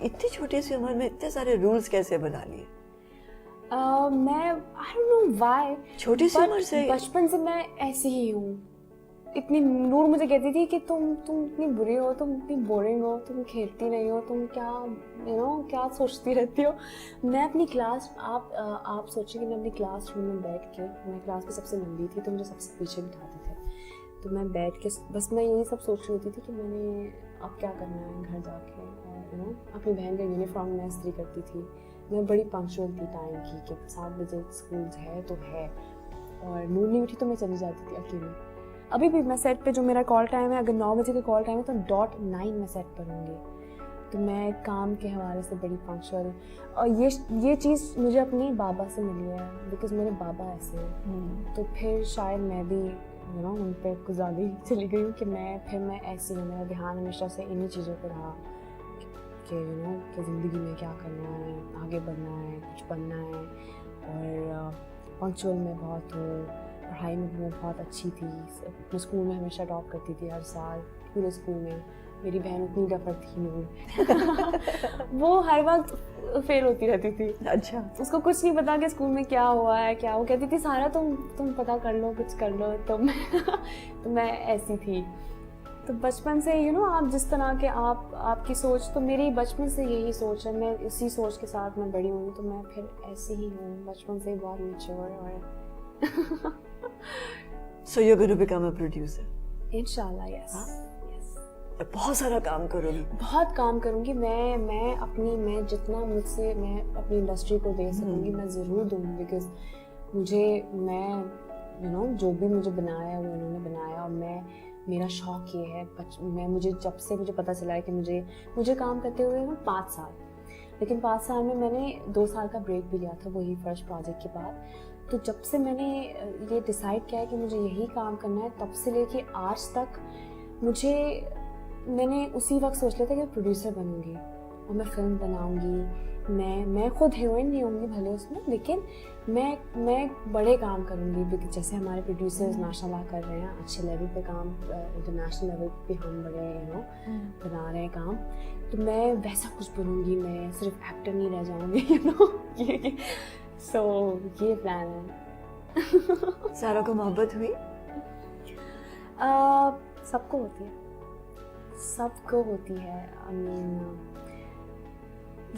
اتنی چھوٹی سی عمر میں اتنے سارے رولس کیسے بنا لیے؟ میں I don't know why چھوٹی سی عمر سے بچپن سے میں ایسی ہی ہوں. اتنی نور مجھے کہتی تھی کہ تم اتنی بری ہو, تم اتنی بورنگ ہو, تم کھیلتی نہیں ہو, تم کیا کیا سوچتی رہتی ہو. میں اپنی کلاس, آپ سوچیں کہ میں اپنی کلاس روم میں بیٹھ کے, میں کلاس میں سب سے لمبی تھی تو مجھے سب سے پیچھے بٹھاتے تھے, تو میں بیٹھ کے بس میں یہی سب سوچ رہی تھی کہ میں نے اب کیا کرنا ہے گھر جا کے, اور اپنی بہن کا یونیفارم میں استری کرتی تھی. میں بڑی پنکچوئل تھی ٹائم کی کہ 7 بجے اسکول ہے تو ہے, اور نور نہیں اٹھی تو میں چلی جاتی تھی اکیلے. ابھی بھی میں سیٹ پہ جو میرا کال ٹائم ہے, اگر 9 بجے کا کال ٹائم ہے تو 9:09 میں سیٹ پر ہوں گی. تو میں کام کے حوالے سے بڑی پنکچوئل, اور یہ چیز مجھے اپنی بابا سے ملی ہے, بیکاز میرے بابا ایسے ہیں. تو پھر شاید میں بھی ان پہ کچھ زیادہ ہی چلی گئی ہوں کہ میں ایسی ہوں. میرا دھیان ہمیشہ سے انہی چیزوں پہ رہا کہ کہ زندگی میں کیا کرنا ہے, آگے بڑھنا ہے, کچھ بننا ہے. اور پنکچوئل میں بہت ہوں, پڑھائی میں بھی میں بہت اچھی تھی. اپنے اسکول میں ہمیشہ ٹاپ کرتی تھی ہر سال پورے اسکول میں. میری بہن اتنی ڈفر تھی نور, وہ ہر وقت فیل ہوتی رہتی تھی. اچھا, اس کو کچھ نہیں پتا کہ اسکول میں کیا ہوا ہے کیا. وہ کہتی تھی سارا تم پتہ کر لو, کچھ کر لو. تو میں ایسی تھی. تو بچپن سے آپ جس طرح کے آپ کی سوچ, تو میری بچپن سے یہی سوچ ہے, میں اسی سوچ کے ساتھ میں بڑی ہوئی. تو میں پھر ایسی ہی ہوں بچپن سے ہی, بہت میچور. اور so you're going to become a producer? انشاءاللہ یس. بہت سارا کام کرو گی؟ بہت کام کروں گی میں جتنا مجھ سے میں اپنی انڈسٹری کو دے سکوں گی میں ضرور دوں گی. بیکاز میں جو بھی مجھے بنایا ہے وہ انہوں نے بنایا, اور میرا شوق یہ ہے. مجھے جب سے مجھے پتہ چلا ہے کہ مجھے کام کرتے ہوئے 5 سال, لیکن 5 سال میں میں نے 2 سال کا بریک بھی لیا تھا وہی فرسٹ پروجیکٹ کے بعد. تو جب سے میں نے یہ ڈیسائیڈ کیا ہے کہ مجھے یہی کام کرنا ہے, تب سے لے کے آج تک میں نے اسی وقت سوچ لیا تھا کہ پروڈیوسر بنوں گی اور میں فلم بناؤں گی. میں خود ہیروئن نہیں ہوں گی بھلے اس میں, لیکن میں بڑے کام کروں گی. جیسے ہمارے پروڈیوسرز ماشاء اللہ کر رہے ہیں اچھے لیول پہ کام, انٹرنیشنل لیول پہ ہم بڑے بنا رہے ہیں کام. تو میں ویسا کچھ بنوں گی, میں صرف ایکٹر نہیں رہ جاؤں گی. سو یہ پلان ہے. سارا کو محبت ہوئی؟ سب کو ہوتی ہے, سب کو ہوتی ہے.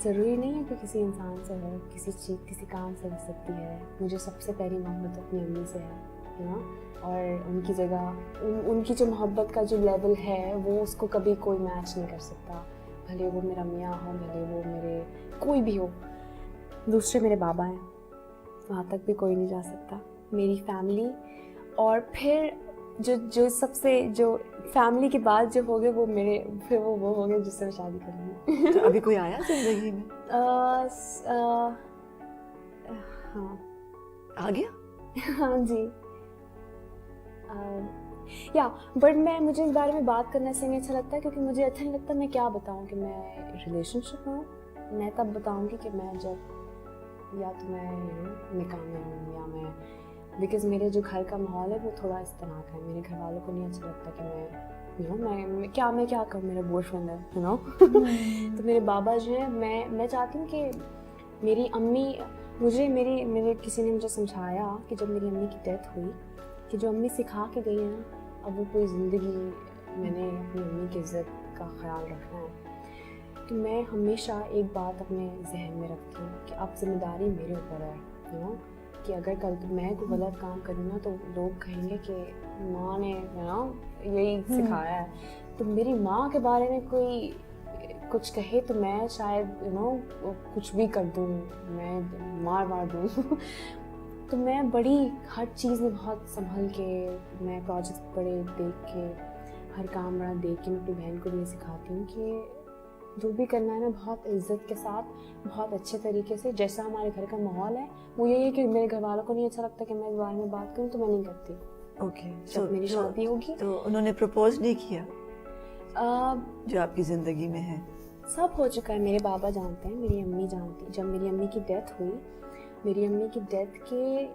ضروری نہیں ہے کہ کسی انسان سے ہو, کسی کام سے ہو سکتی ہے. مجھے سب سے پہلی محبت اپنی امی سے ہے, اور ان کی جگہ ان کی جو محبت کا جو لیول ہے وہ اس کو کبھی کوئی میچ نہیں کر سکتا. بھلے وہ میرا میاں ہو, بھلے وہ میرے کوئی بھی ہو. دوسرے میرے بابا ہیں, وہاں تک بھی کوئی نہیں جا سکتا. میری فیملی, اور پھر جو سب سے جو فیملی کے بعد جو ہوگے وہ میرے, پھر وہ ہوگے جس سے میں شادی کروں گی. تو ابھی کوئی آیا زندگی میں؟ ہاں آ گیا. ہاں جی. بٹ مجھے اس بارے میں بات کرنے سے نہیں اچھا لگتا ہے, کیونکہ مجھے اچھا نہیں لگتا میں کیا بتاؤں کہ میں ریلیشن شپ ہوں. میں تب بتاؤں گی کہ میں جب یا تو میں نکاح میں ہوں, یا میں بیکاز میرے جو گھر کا ماحول ہے وہ تھوڑا اس طرح کا ہے. میرے گھر والوں کو نہیں اچھا لگتا کہ میں کیا کروں, میرا بوائے فرینڈ ہے تو میرے بابا جو ہیں, میں چاہتی ہوں کہ میری امی میرے کسی نے مجھے سمجھایا کہ جب میری امی کی ڈیتھ ہوئی کہ جو امی سکھا کے گئی ہیں نا, اب وہ پوری زندگی میں نے اپنی امی کی عزت کا خیال رکھنا ہے. تو میں ہمیشہ ایک بات اپنے ذہن میں رکھتی ہوں کہ اب ذمہ داری میرے اوپر ہے, کہ اگر کل میں کوئی غلط کام کروں نا تو لوگ کہیں گے کہ ماں نے یہی سکھایا ہے. تو میری ماں کے بارے میں کوئی کچھ کہے تو میں شاید کچھ بھی کر دوں, میں مار دوں. تو میں ہر چیز میں بہت سنبھل کے, میں پروجیکٹس بڑے دیکھ کے, ہر کام بڑا دیکھ کے میں اپنی بہن کو بھی یہ سکھاتی ہوں کہ جو بھی کرنا ہے نا بہت عزت کے ساتھ, بہت اچھے طریقے سے. جیسا ہمارے گھر کا ماحول ہے وہ یہی ہے کہ میرے گھر والوں کو نہیں اچھا لگتا کہ میں اس بارے میں بات کروں تو میں نہیں کرتی. اوکے, جب میری شادی ہوگی تو انہوں نے پرپوز نہیں کیا جو آپ کی زندگی میں ہے؟ سب ہو چکا ہے. میرے بابا جانتے ہیں, میری امی جانتی. جب میری امی کی ڈیتھ ہوئی, میری امی کی ڈیتھ کے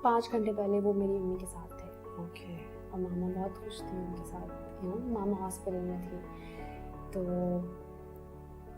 5 گھنٹے پہلے وہ میری امی کے ساتھ تھے. اوکے. اور ماما بہت خوش تھی ان کے ساتھ, ماما ہاسپٹل میں تھی. تو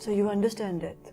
So you understand that?